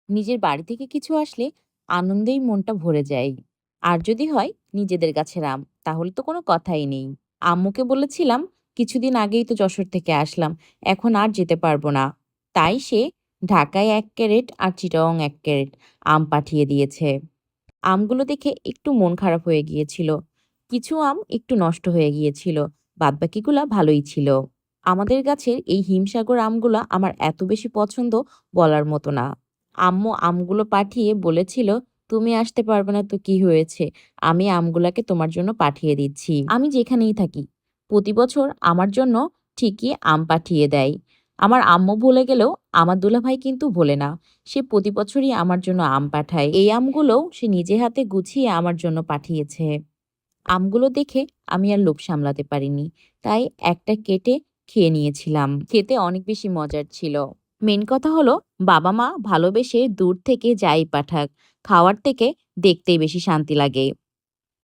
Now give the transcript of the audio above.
নিজের বাড়ি থেকে কিছু আসলে আনন্দেই মনটা ভরে যায়। আর যদি হয় নিজেদের গাছের আম, তাহলে তো কোনো কথাই নেই। আম্মুকে বলেছিলাম, কিছুদিন আগেই তো যশোর থেকে আসলাম, এখন আর যেতে পারবো না। তাই সে ঢাকায় ১ ক্যারেট আর চিটাগং ১ ক্যারেট আম পাঠিয়ে দিয়েছে। আমগুলো দেখে একটু মন খারাপ হয়ে গিয়েছিল। কিছু আম একটু নষ্ট হয়ে গিয়েছিল, বাদবাকিগুলা ভালোই ছিল। আমাদের গাছের এই হিমসাগর আমগুলা আমার এত বেশি পছন্দ, বলার মতো না। আম্মু আমগুলো পাঠিয়ে বলেছিল, তুমি আসতে পারবে না তো কি হয়েছে, আমি আমগুলাকে তোমার জন্য পাঠিয়ে দিচ্ছি। আমি যেখানেই থাকি প্রতি বছর আমার জন্য ঠিকই আম পাঠিয়ে দেয়। আমার আম্মু ভুলে গেলেও আমার দুলাভাই কিন্তু ভোলে না। সে প্রতি বছরই আমার জন্য আম পাঠায়। এই আমগুলোও সে নিজে হাতে গুছিয়ে আমার জন্য পাঠিয়েছে। আমগুলো দেখে আমি আর লোভ সামলাতে পারিনি। তাই একটা কেটে খেয়ে নিয়েছিলাম। খেতে অনেক বেশি মজার ছিল। মেন কথা হলো, বাবা-মা ভালোবেসে দূর থেকে যাই পাঠাক, খাওয়ার থেকে দেখতেই বেশি শান্তি লাগে।